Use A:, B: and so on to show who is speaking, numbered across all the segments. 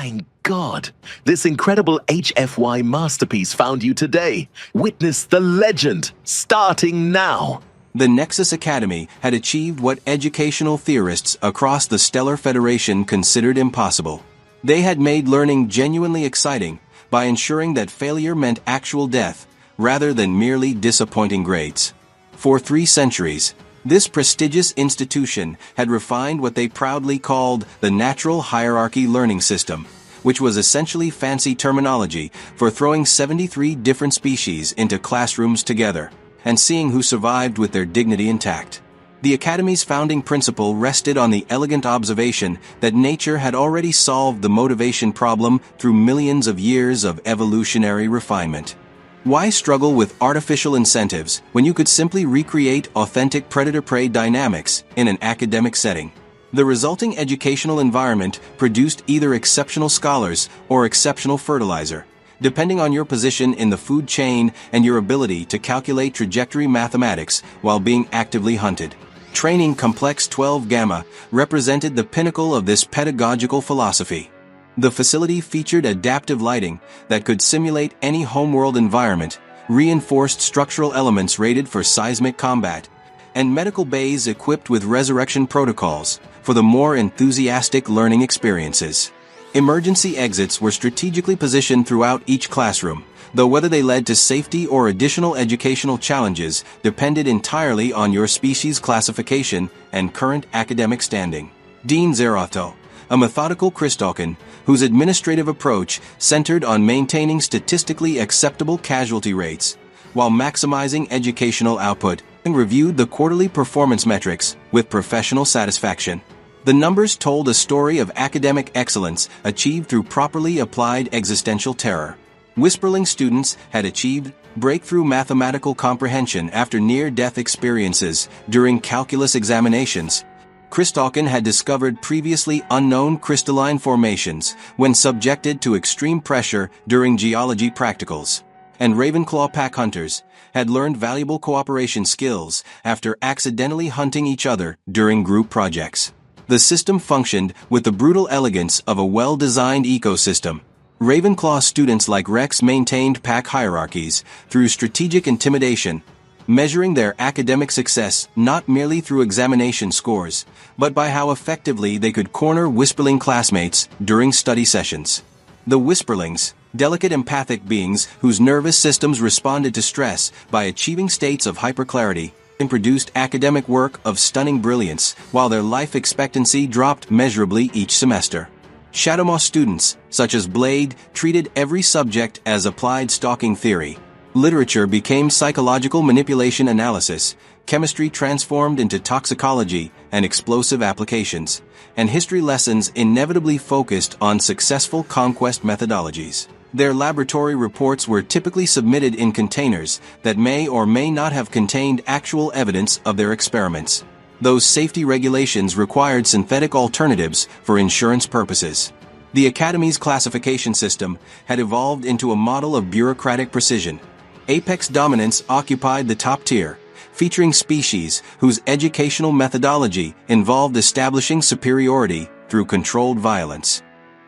A: My God, this incredible HFY masterpiece found you today. Witness the legend, starting now.
B: The Nexus Academy had achieved what educational theorists across the Stellar Federation considered impossible. They had made learning genuinely exciting by ensuring that failure meant actual death, rather than merely disappointing grades. For 3 centuries, this prestigious institution had refined what they proudly called the Natural Hierarchy Learning System, which was essentially fancy terminology for throwing 73 different species into classrooms together and seeing who survived with their dignity intact. The Academy's founding principle rested on the elegant observation that nature had already solved the motivation problem through millions of years of evolutionary refinement. Why struggle with artificial incentives when you could simply recreate authentic predator-prey dynamics in an academic setting? The resulting educational environment produced either exceptional scholars or exceptional fertilizer, depending on your position in the food chain and your ability to calculate trajectory mathematics while being actively hunted. Training Complex 12 Gamma represented the pinnacle of this pedagogical philosophy. The facility featured adaptive lighting that could simulate any homeworld environment, reinforced structural elements rated for seismic combat, and medical bays equipped with resurrection protocols for the more enthusiastic learning experiences. Emergency exits were strategically positioned throughout each classroom, though whether they led to safety or additional educational challenges depended entirely on your species classification and current academic standing. Dean Zerotto, a methodical Christalkin, whose administrative approach centered on maintaining statistically acceptable casualty rates, while maximizing educational output, and reviewed the quarterly performance metrics with professional satisfaction. The numbers told a story of academic excellence achieved through properly applied existential terror. Whisperling students had achieved breakthrough mathematical comprehension after near-death experiences during calculus examinations. Christalkin had discovered previously unknown crystalline formations when subjected to extreme pressure during geology practicals. And Ravenclaw pack hunters had learned valuable cooperation skills after accidentally hunting each other during group projects. The system functioned with the brutal elegance of a well-designed ecosystem. Ravenclaw students like Rex maintained pack hierarchies through strategic intimidation, measuring their academic success not merely through examination scores, but by how effectively they could corner Whisperling classmates during study sessions. The Whisperlings, delicate empathic beings whose nervous systems responded to stress by achieving states of hyperclarity, and produced academic work of stunning brilliance, while their life expectancy dropped measurably each semester. Shadowmoss students, such as Blade, treated every subject as applied stalking theory. Literature became psychological manipulation analysis, chemistry transformed into toxicology and explosive applications, and history lessons inevitably focused on successful conquest methodologies. Their laboratory reports were typically submitted in containers that may or may not have contained actual evidence of their experiments. Those safety regulations required synthetic alternatives for insurance purposes. The Academy's classification system had evolved into a model of bureaucratic precision. Apex dominance occupied the top tier, featuring species whose educational methodology involved establishing superiority through controlled violence.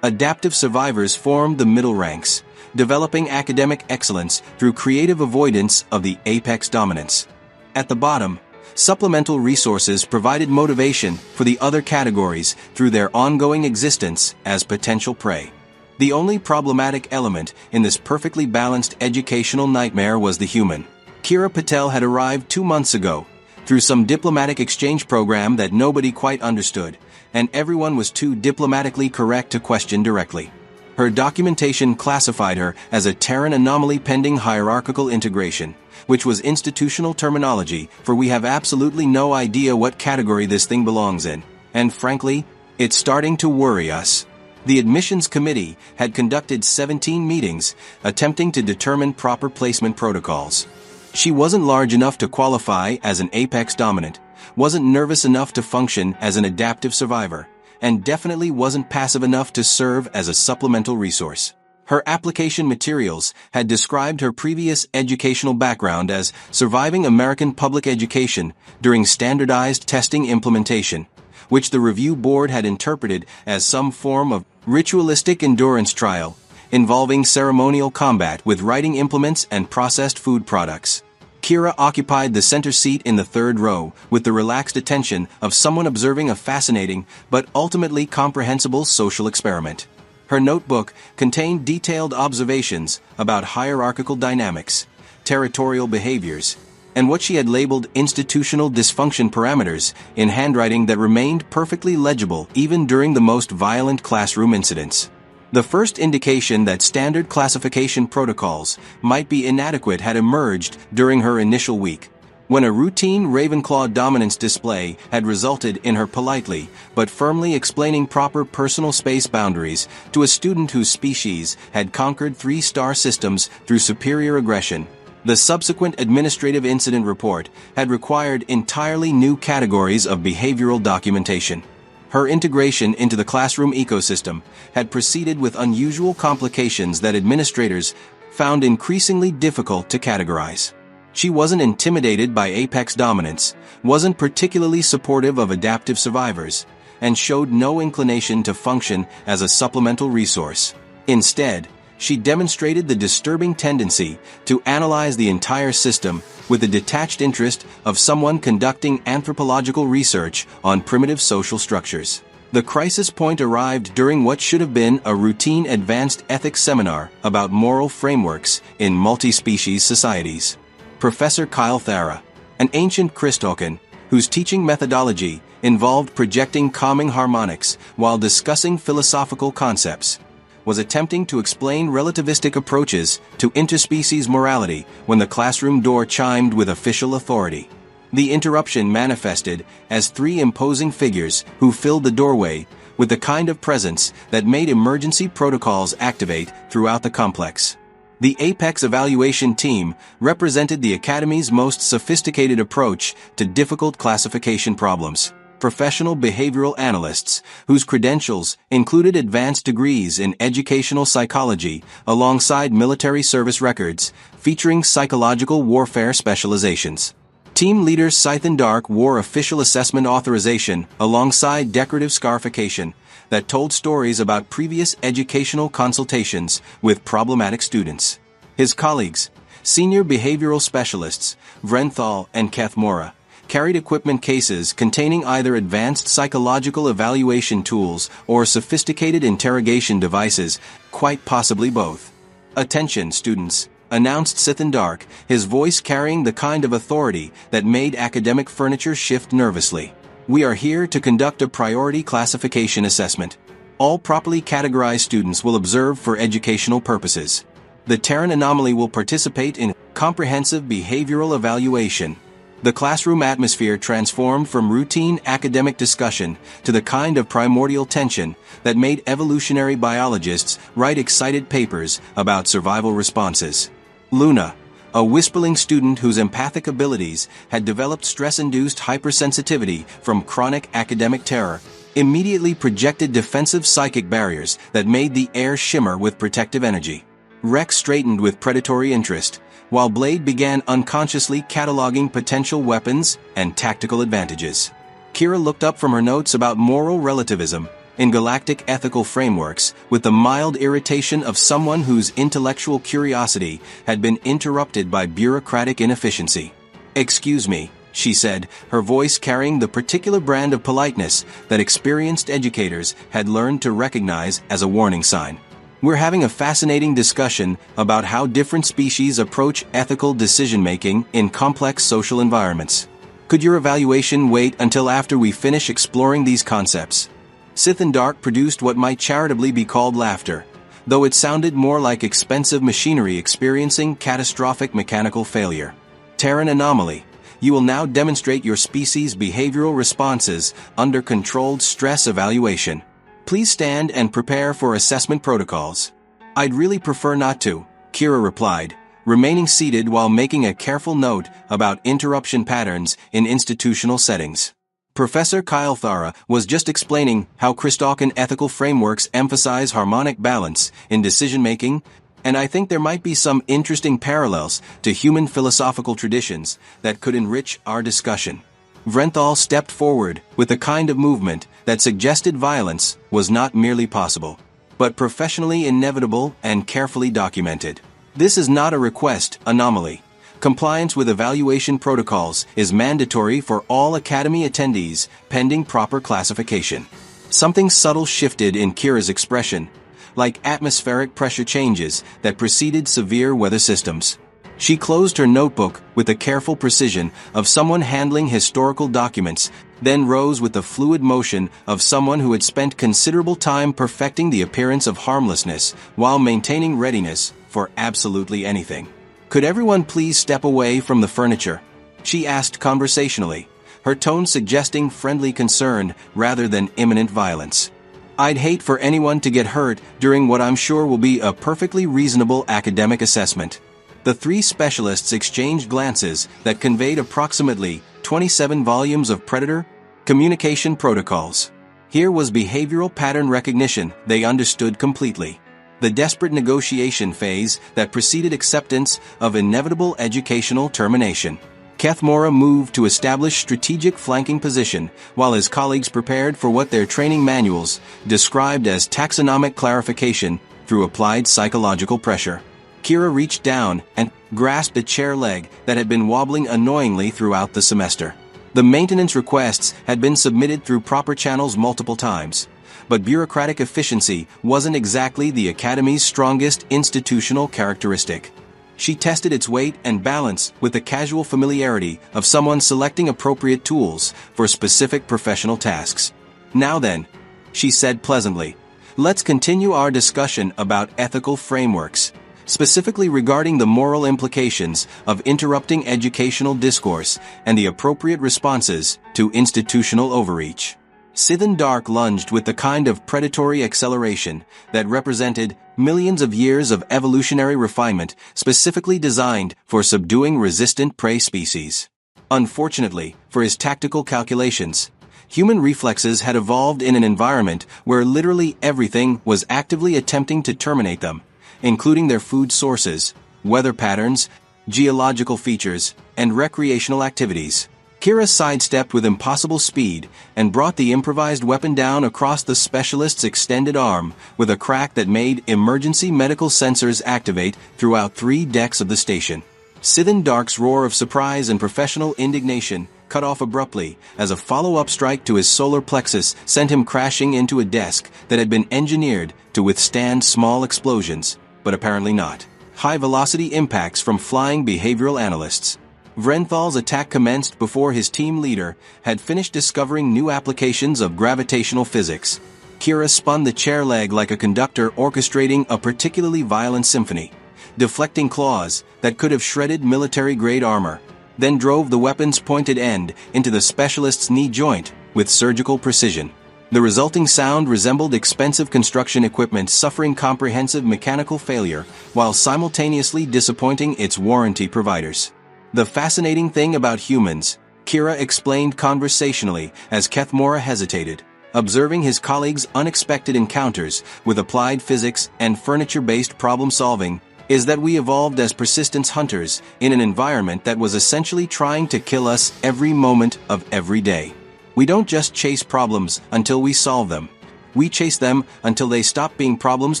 B: Adaptive survivors formed the middle ranks, developing academic excellence through creative avoidance of the apex dominance. At the bottom, supplemental resources provided motivation for the other categories through their ongoing existence as potential prey. The only problematic element in this perfectly balanced educational nightmare was the human. Kira Patel had arrived 2 months ago, through some diplomatic exchange program that nobody quite understood, and everyone was too diplomatically correct to question directly. Her documentation classified her as a Terran anomaly pending hierarchical integration, which was institutional terminology for we have absolutely no idea what category this thing belongs in, and frankly, it's starting to worry us. The admissions committee had conducted 17 meetings, attempting to determine proper placement protocols. She wasn't large enough to qualify as an apex dominant, wasn't nervous enough to function as an adaptive survivor, and definitely wasn't passive enough to serve as a supplemental resource. Her application materials had described her previous educational background as surviving American public education during standardized testing implementation, which the review board had interpreted as some form of ritualistic endurance trial, involving ceremonial combat with writing implements and processed food products. Kira occupied the center seat in the third row, with the relaxed attention of someone observing a fascinating but ultimately comprehensible social experiment. Her notebook contained detailed observations about hierarchical dynamics, territorial behaviors, and what she had labeled institutional dysfunction parameters in handwriting that remained perfectly legible even during the most violent classroom incidents. The first indication that standard classification protocols might be inadequate had emerged during her initial week, when a routine Ravenclaw dominance display had resulted in her politely but firmly explaining proper personal space boundaries to a student whose species had conquered 3-star systems through superior aggression. The subsequent administrative incident report had required entirely new categories of behavioral documentation. Her integration into the classroom ecosystem had proceeded with unusual complications that administrators found increasingly difficult to categorize. She wasn't intimidated by apex dominance, wasn't particularly supportive of adaptive survivors, and showed no inclination to function as a supplemental resource. Instead, she demonstrated the disturbing tendency to analyze the entire system with the detached interest of someone conducting anthropological research on primitive social structures. The crisis point arrived during what should have been a routine advanced ethics seminar about moral frameworks in multi-species societies. Professor Kyle Thara, an ancient Christokan, whose teaching methodology involved projecting calming harmonics while discussing philosophical concepts, was attempting to explain relativistic approaches to interspecies morality when the classroom door chimed with official authority. The interruption manifested as 3 imposing figures who filled the doorway with the kind of presence that made emergency protocols activate throughout the complex. The Apex Evaluation Team represented the Academy's most sophisticated approach to difficult classification problems. Professional behavioral analysts, whose credentials included advanced degrees in educational psychology alongside military service records, featuring psychological warfare specializations. Team leader Scythen Dark wore official assessment authorization alongside decorative scarification that told stories about previous educational consultations with problematic students. His colleagues, senior behavioral specialists, Vrenthal and Keth Mora, carried equipment cases containing either advanced psychological evaluation tools or sophisticated interrogation devices, quite possibly both. "Attention, students," announced Scythen Dark, his voice carrying the kind of authority that made academic furniture shift nervously. "We are here to conduct a priority classification assessment. All properly categorized students will observe for educational purposes. The Terran anomaly will participate in comprehensive behavioral evaluation." The classroom atmosphere transformed from routine academic discussion to the kind of primordial tension that made evolutionary biologists write excited papers about survival responses. Luna, a whisperling student whose empathic abilities had developed stress-induced hypersensitivity from chronic academic terror, immediately projected defensive psychic barriers that made the air shimmer with protective energy. Rex straightened with predatory interest, while Blade began unconsciously cataloging potential weapons and tactical advantages. Kira looked up from her notes about moral relativism in galactic ethical frameworks with the mild irritation of someone whose intellectual curiosity had been interrupted by bureaucratic inefficiency. "Excuse me," she said, her voice carrying the particular brand of politeness that experienced educators had learned to recognize as a warning sign. "We're having a fascinating discussion about how different species approach ethical decision-making in complex social environments. Could your evaluation wait until after we finish exploring these concepts?" Scythen Dark produced what might charitably be called laughter, though it sounded more like expensive machinery experiencing catastrophic mechanical failure. "Terran anomaly. You will now demonstrate your species' behavioral responses under controlled stress evaluation. Please stand and prepare for assessment protocols." "I'd really prefer not to," Kira replied, remaining seated while making a careful note about interruption patterns in institutional settings. Professor Kyle Thara was just explaining how Christokan ethical frameworks emphasize harmonic balance in decision-making, and I think there might be some interesting parallels to human philosophical traditions that could enrich our discussion. Vrenthal stepped forward with a kind of movement that suggested violence was not merely possible, but professionally inevitable and carefully documented. This is not a request anomaly. Compliance with evaluation protocols is mandatory for all Academy attendees pending proper classification. Something subtle shifted in Kira's expression, like atmospheric pressure changes that preceded severe weather systems. She closed her notebook with the careful precision of someone handling historical documents, then rose with the fluid motion of someone who had spent considerable time perfecting the appearance of harmlessness while maintaining readiness for absolutely anything. "Could everyone please step away from the furniture?" she asked conversationally, her tone suggesting friendly concern rather than imminent violence. "I'd hate for anyone to get hurt during what I'm sure will be a perfectly reasonable academic assessment." The three specialists exchanged glances that conveyed approximately 27 volumes of predator communication protocols. Here was behavioral pattern recognition they understood completely. The desperate negotiation phase that preceded acceptance of inevitable educational termination. Kethmora moved to establish strategic flanking position while his colleagues prepared for what their training manuals described as taxonomic clarification through applied psychological pressure. Kira reached down and grasped a chair leg that had been wobbling annoyingly throughout the semester. The maintenance requests had been submitted through proper channels multiple times, but bureaucratic efficiency wasn't exactly the Academy's strongest institutional characteristic. She tested its weight and balance with the casual familiarity of someone selecting appropriate tools for specific professional tasks. "Now then," she said pleasantly, "let's continue our discussion about ethical frameworks, specifically regarding the moral implications of interrupting educational discourse and the appropriate responses to institutional overreach." Scythian Dark lunged with the kind of predatory acceleration that represented millions of years of evolutionary refinement specifically designed for subduing resistant prey species. Unfortunately, for his tactical calculations, human reflexes had evolved in an environment where literally everything was actively attempting to terminate them, including their food sources, weather patterns, geological features, and recreational activities. Kira sidestepped with impossible speed and brought the improvised weapon down across the specialist's extended arm with a crack that made emergency medical sensors activate throughout 3 decks of the station. Scythian Dark's roar of surprise and professional indignation cut off abruptly as a follow-up strike to his solar plexus sent him crashing into a desk that had been engineered to withstand small explosions, but apparently not high-velocity impacts from flying behavioral analysts. Vrenthal's attack commenced before his team leader had finished discovering new applications of gravitational physics. Kira spun the chair leg like a conductor orchestrating a particularly violent symphony, deflecting claws that could have shredded military-grade armor, then drove the weapon's pointed end into the specialist's knee joint with surgical precision. The resulting sound resembled expensive construction equipment suffering comprehensive mechanical failure while simultaneously disappointing its warranty providers. "The fascinating thing about humans," Kira explained conversationally as Kethmora hesitated, observing his colleagues' unexpected encounters with applied physics and furniture-based problem-solving, "is that we evolved as persistence hunters in an environment that was essentially trying to kill us every moment of every day. We don't just chase problems until we solve them. We chase them until they stop being problems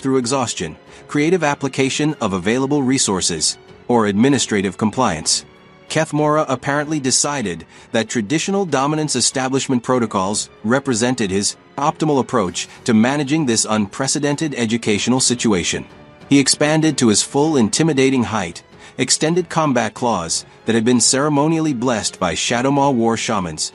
B: through exhaustion, creative application of available resources, or administrative compliance." Kethmora apparently decided that traditional dominance establishment protocols represented his optimal approach to managing this unprecedented educational situation. He expanded to his full intimidating height, extended combat claws that had been ceremonially blessed by Shadowmaw war shamans,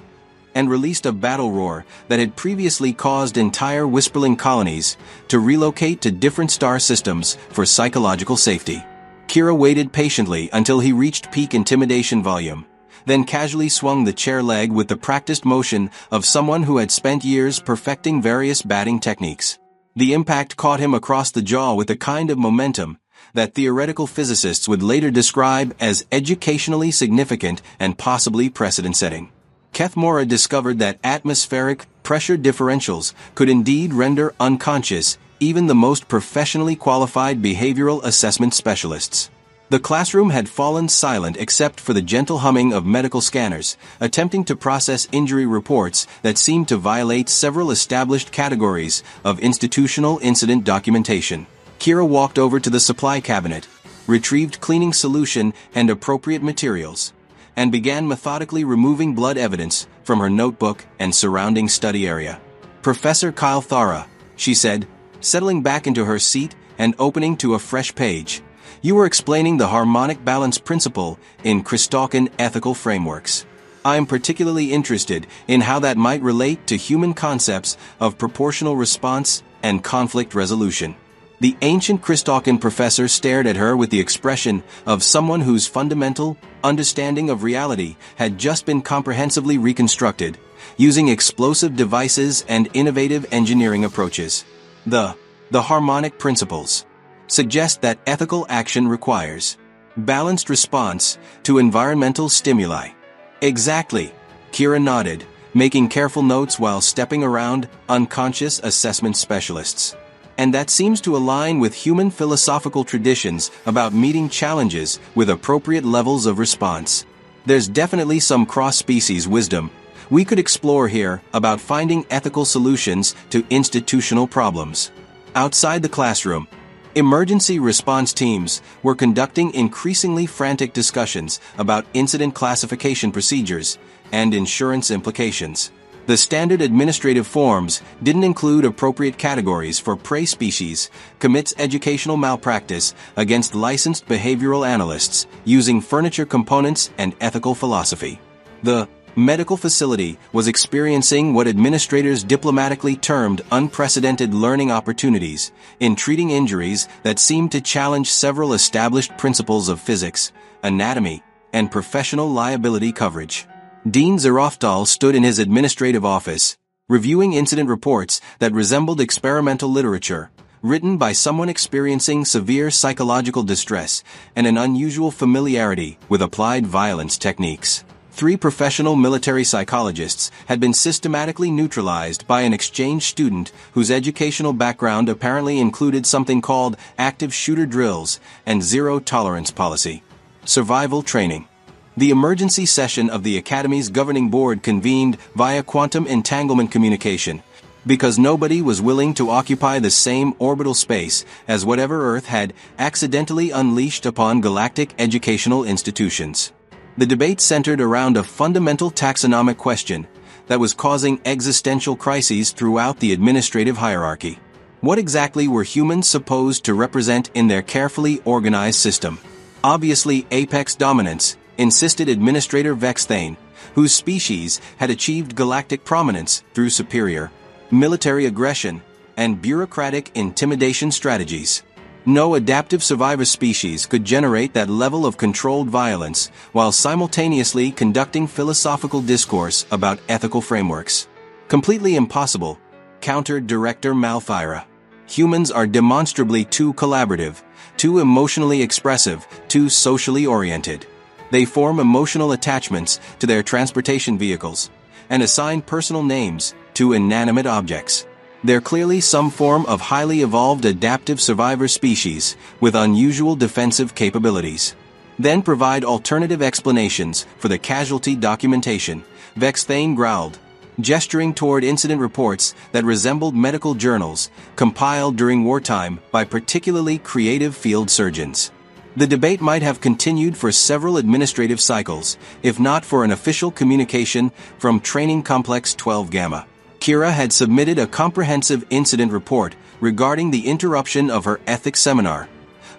B: and released a battle roar that had previously caused entire Whisperling colonies to relocate to different star systems for psychological safety. Kira waited patiently until he reached peak intimidation volume, then casually swung the chair leg with the practiced motion of someone who had spent years perfecting various batting techniques. The impact caught him across the jaw with a kind of momentum that theoretical physicists would later describe as educationally significant and possibly precedent-setting. Kethmora discovered that atmospheric pressure differentials could indeed render unconscious even the most professionally qualified behavioral assessment specialists. The classroom had fallen silent except for the gentle humming of medical scanners, attempting to process injury reports that seemed to violate several established categories of institutional incident documentation. Kira walked over to the supply cabinet, retrieved cleaning solution and appropriate materials, and began methodically removing blood evidence from her notebook and surrounding study area. "Professor Kyle Thara," she said, settling back into her seat and opening to a fresh page. "You were explaining the harmonic balance principle in Christokan ethical frameworks. I am particularly interested in how that might relate to human concepts of proportional response and conflict resolution." The ancient Christokan professor stared at her with the expression of someone whose fundamental understanding of reality had just been comprehensively reconstructed, using explosive devices and innovative engineering approaches. The harmonic principles suggest that ethical action requires balanced response to environmental stimuli. Exactly, Kira nodded, making careful notes while stepping around unconscious assessment specialists. And that seems to align with human philosophical traditions about meeting challenges with appropriate levels of response. There's definitely some cross-species wisdom we could explore here about finding ethical solutions to institutional problems. Outside the classroom, emergency response teams were conducting increasingly frantic discussions about incident classification procedures and insurance implications. The standard administrative forms didn't include appropriate categories for prey species, commits educational malpractice against licensed behavioral analysts using furniture components and ethical philosophy. The medical facility was experiencing what administrators diplomatically termed unprecedented learning opportunities in treating injuries that seemed to challenge several established principles of physics, anatomy, and professional liability coverage. Dean Zeroftal stood in his administrative office, reviewing incident reports that resembled experimental literature, written by someone experiencing severe psychological distress and an unusual familiarity with applied violence techniques. 3 professional military psychologists had been systematically neutralized by an exchange student whose educational background apparently included something called active shooter drills and zero-tolerance policy. Survival training. The emergency session of the Academy's governing board convened via quantum entanglement communication, because nobody was willing to occupy the same orbital space as whatever Earth had accidentally unleashed upon galactic educational institutions. The debate centered around a fundamental taxonomic question that was causing existential crises throughout the administrative hierarchy. What exactly were humans supposed to represent in their carefully organized system? Obviously apex dominance, insisted Administrator Vexthane, whose species had achieved galactic prominence through superior military aggression and bureaucratic intimidation strategies. No adaptive survivor species could generate that level of controlled violence while simultaneously conducting philosophical discourse about ethical frameworks. Completely impossible, countered Director Malthyra. Humans are demonstrably too collaborative, too emotionally expressive, too socially oriented. They form emotional attachments to their transportation vehicles and assign personal names to inanimate objects. They're clearly some form of highly evolved adaptive survivor species with unusual defensive capabilities. Then provide alternative explanations for the casualty documentation, Vexthane growled, gesturing toward incident reports that resembled medical journals compiled during wartime by particularly creative field surgeons. The debate might have continued for several administrative cycles, if not for an official communication from Training Complex 12 Gamma. Kira had submitted a comprehensive incident report regarding the interruption of her ethics seminar,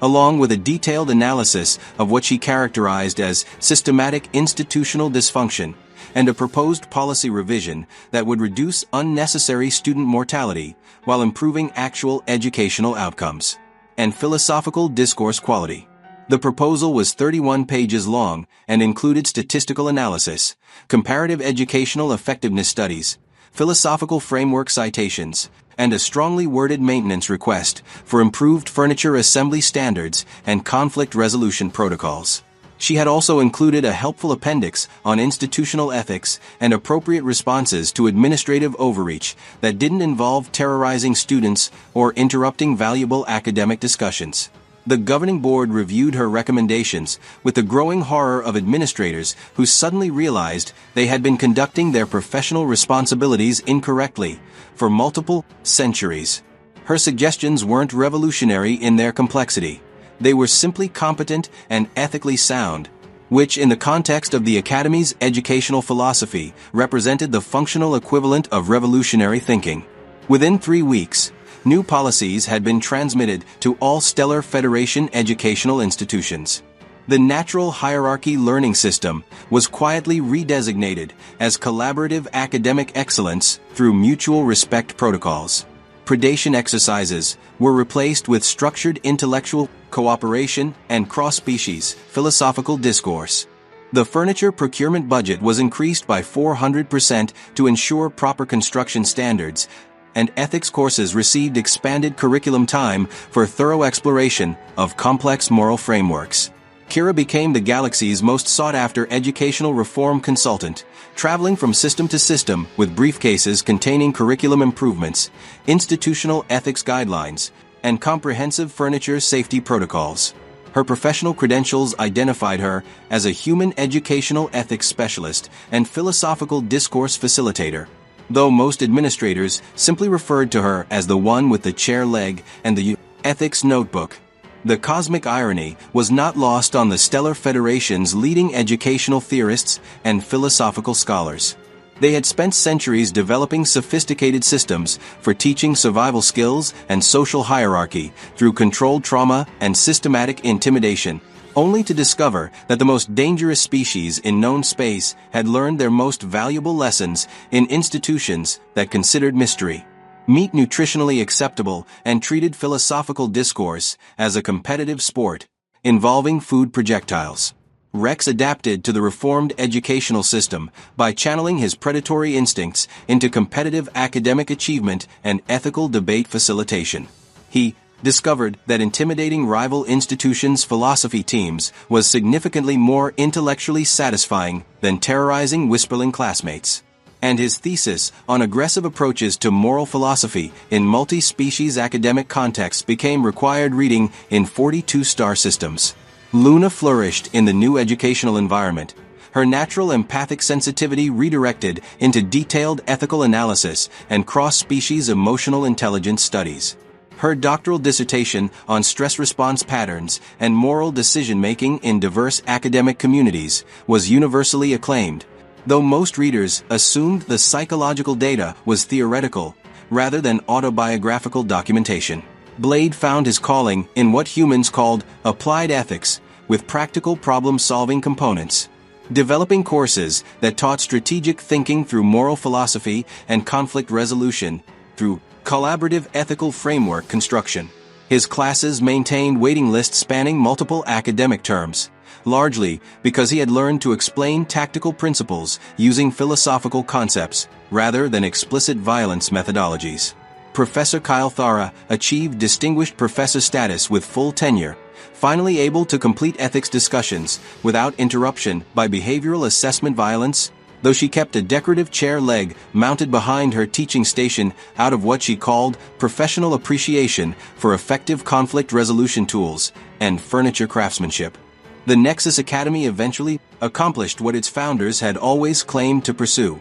B: along with a detailed analysis of what she characterized as systematic institutional dysfunction and a proposed policy revision that would reduce unnecessary student mortality while improving actual educational outcomes and philosophical discourse quality. The proposal was 31 pages long and included statistical analysis, comparative educational effectiveness studies, philosophical framework citations, and a strongly worded maintenance request for improved furniture assembly standards and conflict resolution protocols. She had also included a helpful appendix on institutional ethics and appropriate responses to administrative overreach that didn't involve terrorizing students or interrupting valuable academic discussions. The governing board reviewed her recommendations with the growing horror of administrators who suddenly realized they had been conducting their professional responsibilities incorrectly for multiple centuries. Her suggestions weren't revolutionary in their complexity. They were simply competent and ethically sound, which in the context of the Academy's educational philosophy represented the functional equivalent of revolutionary thinking. Within 3 weeks, new policies had been transmitted to all Stellar Federation educational institutions. The natural hierarchy learning system was quietly redesignated as collaborative academic excellence through mutual respect protocols. Predation exercises were replaced with structured intellectual cooperation and cross-species philosophical discourse. The furniture procurement budget was increased by 400% to ensure proper construction standards, and ethics courses received expanded curriculum time for thorough exploration of complex moral frameworks. Kira became the galaxy's most sought-after educational reform consultant, traveling from system to system with briefcases containing curriculum improvements, institutional ethics guidelines, and comprehensive furniture safety protocols. Her professional credentials identified her as a human educational ethics specialist and philosophical discourse facilitator, though most administrators simply referred to her as the one with the chair leg and the ethics notebook. The cosmic irony was not lost on the Stellar Federation's leading educational theorists and philosophical scholars. They had spent centuries developing sophisticated systems for teaching survival skills and social hierarchy through controlled trauma and systematic intimidation, only to discover that the most dangerous species in known space had learned their most valuable lessons in institutions that considered mystery. Meat nutritionally acceptable and treated philosophical discourse as a competitive sport, involving food projectiles. Rex adapted to the reformed educational system by channeling his predatory instincts into competitive academic achievement and ethical debate facilitation. He discovered that intimidating rival institutions' philosophy teams was significantly more intellectually satisfying than terrorizing Whisperling classmates. And his thesis on aggressive approaches to moral philosophy in multi-species academic contexts became required reading in 42 star systems. Luna flourished in the new educational environment, her natural empathic sensitivity redirected into detailed ethical analysis and cross-species emotional intelligence studies. Her doctoral dissertation on stress response patterns and moral decision-making in diverse academic communities was universally acclaimed, though most readers assumed the psychological data was theoretical, rather than autobiographical documentation. Blade found his calling in what humans called applied ethics, with practical problem-solving components. Developing courses that taught strategic thinking through moral philosophy and conflict resolution through collaborative ethical framework construction. His classes maintained waiting lists spanning multiple academic terms, largely because he had learned to explain tactical principles using philosophical concepts rather than explicit violence methodologies. Professor Kyle Thara achieved distinguished professor status with full tenure, finally able to complete ethics discussions without interruption by behavioral assessment violence, though she kept a decorative chair leg mounted behind her teaching station out of what she called professional appreciation for effective conflict resolution tools and furniture craftsmanship. The Nexus Academy eventually accomplished what its founders had always claimed to pursue: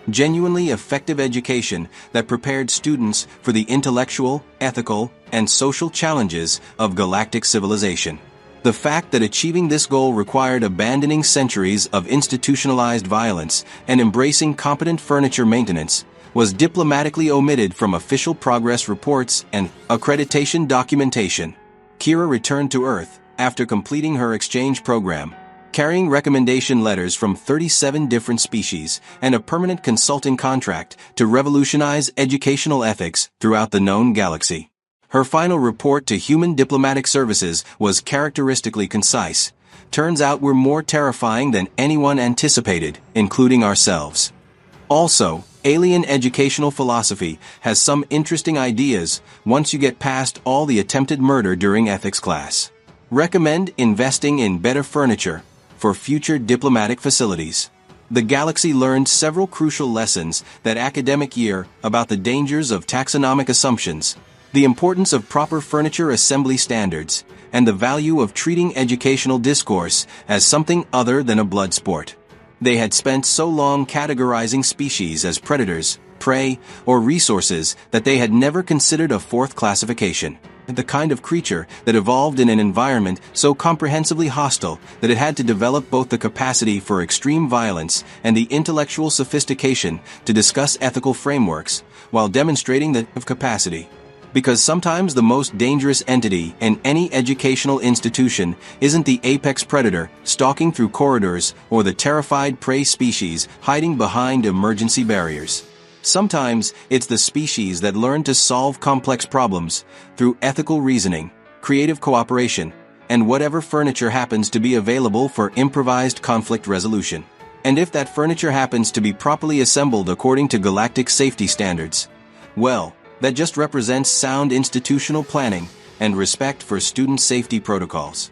B: genuinely effective education that prepared students for the intellectual, ethical, and social challenges of galactic civilization. The fact that achieving this goal required abandoning centuries of institutionalized violence and embracing competent furniture maintenance was diplomatically omitted from official progress reports and accreditation documentation. Kira returned to Earth after completing her exchange program, carrying recommendation letters from 37 different species and a permanent consulting contract to revolutionize educational ethics throughout the known galaxy. Her final report to Human Diplomatic Services was characteristically concise. Turns out we're more terrifying than anyone anticipated, including ourselves. Also, alien educational philosophy has some interesting ideas once you get past all the attempted murder during ethics class. Recommend investing in better furniture for future diplomatic facilities. The galaxy learned several crucial lessons that academic year about the dangers of taxonomic assumptions. the importance of proper furniture assembly standards, and the value of treating educational discourse as something other than a blood sport. They had spent so long categorizing species as predators, prey, or resources that they had never considered a fourth classification, the kind of creature that evolved in an environment so comprehensively hostile that it had to develop both the capacity for extreme violence and the intellectual sophistication to discuss ethical frameworks, while demonstrating that capacity. Because sometimes the most dangerous entity in any educational institution isn't the apex predator stalking through corridors or the terrified prey species hiding behind emergency barriers. Sometimes it's the species that learn to solve complex problems through ethical reasoning, creative cooperation, and whatever furniture happens to be available for improvised conflict resolution. And if that furniture happens to be properly assembled according to galactic safety standards, well, that just represents sound institutional planning and respect for student safety protocols.